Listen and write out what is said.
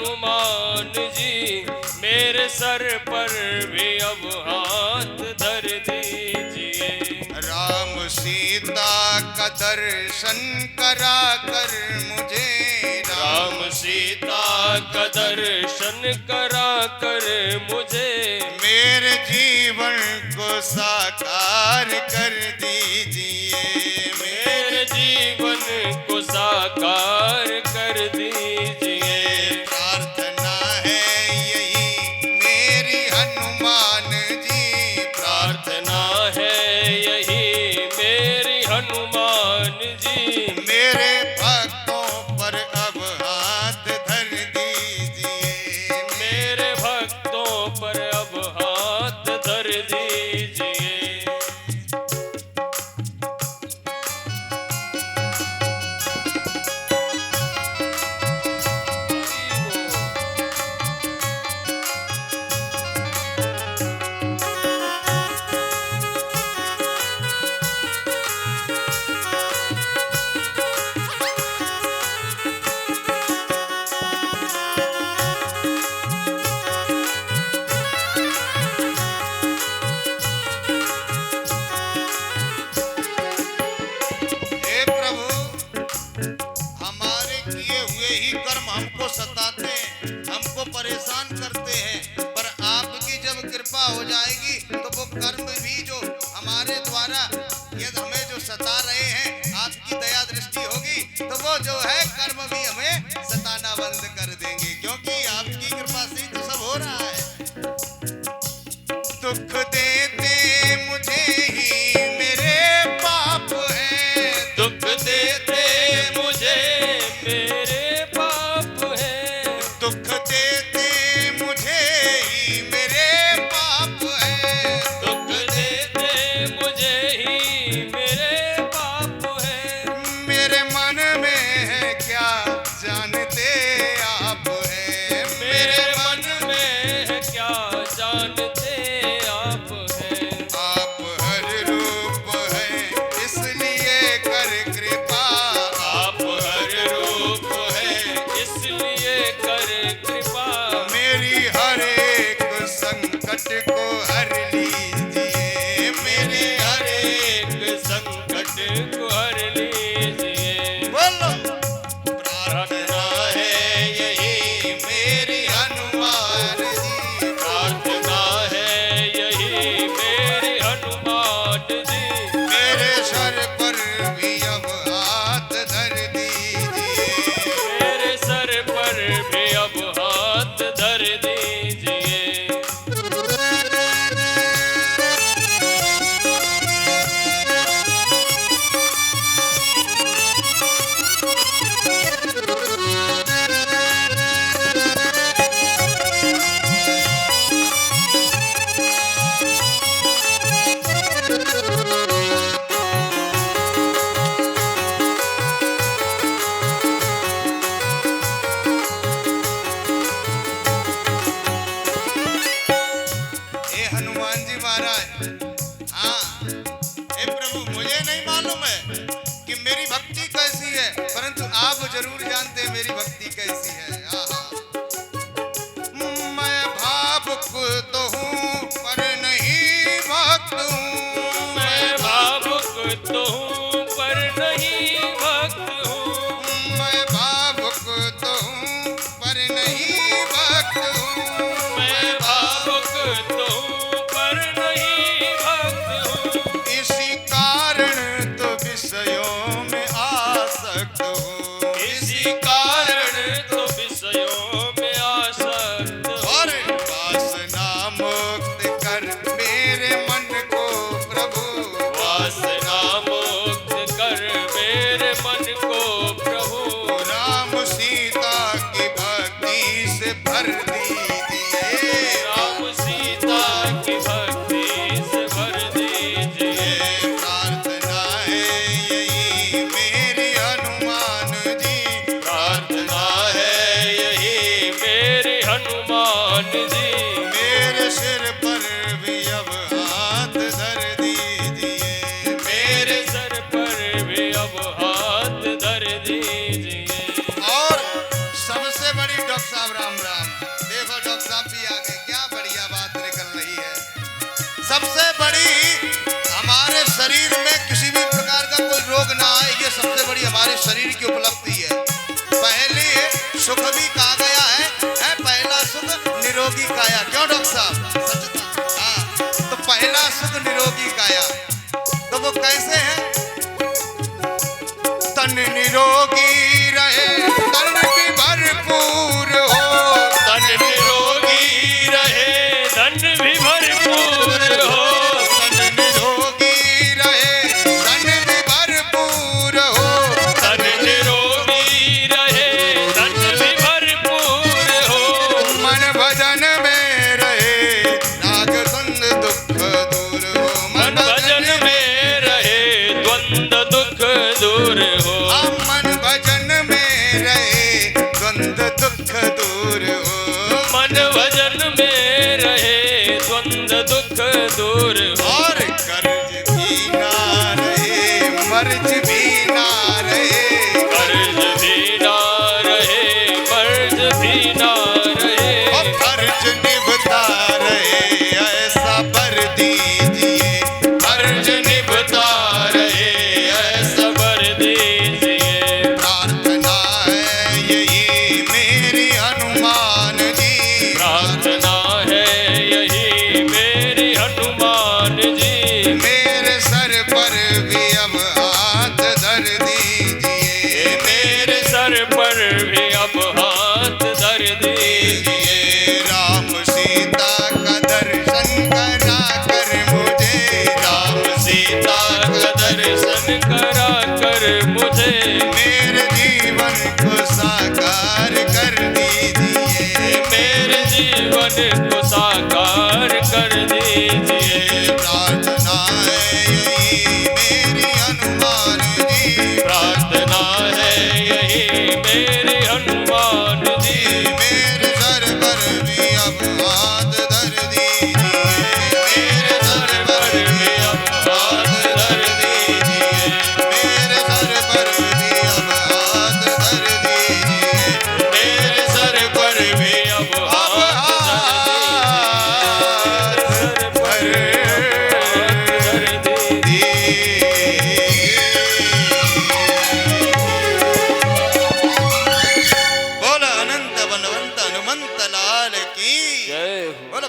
हनुमान जी, मेरे सर पर भी अब हाथ धर दीजिए। राम सीता का दर्शन करा कर मुझे, राम सीता का दर्शन करा कर मुझे, मेरे जीवन को साकार कर दीजिए। मेरे जीवन को साकार कर दीजिए। प्रार्थना है यही मेरी हनुमान जी, प्रार्थना है यही मेरी हनुमान जी, मेरे भक्तों पर अब हाथ धर दीजिए। मेरे भक्तों पर अब हाथ धर दीजिए। हे प्रभु, हमारे किए हुए ही कर्म हमको सताते हैं, हमको परेशान करते हैं, पर आपकी जब कृपा हो जाएगी तो वो कर्म भी जो हमारे द्वारा यदि हमें जो सता रहे हैं, आपकी दया दृष्टि होगी तो वो जो है कर्म भी हमें सताना बंद कर देंगे, क्योंकि आपकी कृपा से ही तो सब हो रहा है। दुख देते मुझे ही मेरे पाप है, दुख देते मुझे मेरे पाप है, दुख देते मुझे ही मेरे पाप है, दुख देते मुझे ही मेरे पाप है, मेरे मन में है क्या जानते आप है, मेरे मन में है क्या जानते आप हैं। आप हर रूप है इसलिए कर कृपा, आप हर रूप है इसलिए कर कृपा, मेरी हर एक संकट को हर लीजिए, मेरे हर एक संकट को हर लीजिए। बोलो। प्रार्थना है यही मेरी हनुमान जी, प्रार्थना है यही मेरी हनुमान जी, मेरे सर पर भी अब हाथ धर दीजिए। मेरे सर पर भी अब हाथ धर दीजिए। हे हनुमान जी महाराज, हाँ, हे प्रभु, मुझे नहीं मालूम है कि मेरी भक्ति कैसी है, परंतु आप जरूर जानते हैं मेरी भक्ति कैसी है। मैं भावुक तो हूँ पर नहीं भक्त हूँ, मैं भावुक तो हूँ पर नहीं भक्त हूँ, मैं भावुक तो हूँ पर नहीं भक्त हूँ, मैं भावुक तो हूँ पर नहीं भक्त हूँ, इसी कारण तो विषयों में आसक्त हूँ, इसी कारण तो विषयों में आसक्त हूँ। और वासना सबसे बड़ी हमारे शरीर में किसी भी प्रकार का कोई रोग ना आए, ये सबसे बड़ी हमारे शरीर की उपलब्धि है। पहले सुख भी कहा गया है, पहला सुख निरोगी काया। क्यों डॉक्टर साहब? सच था। हाँ, तो पहला सुख निरोगी काया, तो वो कैसे है? तन निरोगी रहे, तन भी भरपूर हो। तन निरोगी रहे, धन भी भरपूर हो। तन निरोगी रहे, तन भी भरपूर हो। तन निरोगी रहे, धन भी भरपूर हो। मन भजन में रहे, राग द्वंद दुख दूर हो। मन भजन में रहे, द्वंद दुख दूर हो। मन भजन में रहे, द्वंद दुख दूर हो। मन भजन में रहे, द्वंद दुख दूर हो। और कर्ज भी ना रहे, मर्ज भी ना रहे। कर्ज भी ना रहे, मर्ज भी ना रहे। और कर्ज निभता रहे, ऐसा बर दीजिए। कर्ज निभता रहे, ऐसा वर दीजिए। प्रार्थना है यही मेरी हनुमान जी। प्रार्थना है यही मेरी हनुमान जी। मेरे सर पर भी अब हाथ धर दीजिए। मेरे सर पर भी अब हाथ धर दीजिए। राम सीता का दर्शन करा कर मुझे। राम सीता का दर्शन करा कर मुझे। मेरे जीवन को साकार कर दीजिए। मेरे जीवन को साकार कर दीजिए। प्रार्थना है यही मेरी हनुमान जी। प्रार्थना है यही मेरी हनुमान जी। मेरे सर पर भी अब हाथ धर दीजिए। मेरे सर पर भी अब हाथ धर दीजिए। मेरे सर पर भी अब हाथ धर दीजिए। मेरे सर पर भी अब अब हाथ हाथ धर दीजिए। बोला अनंत बनवंत हनुमंत लाल की जय हो। बोला।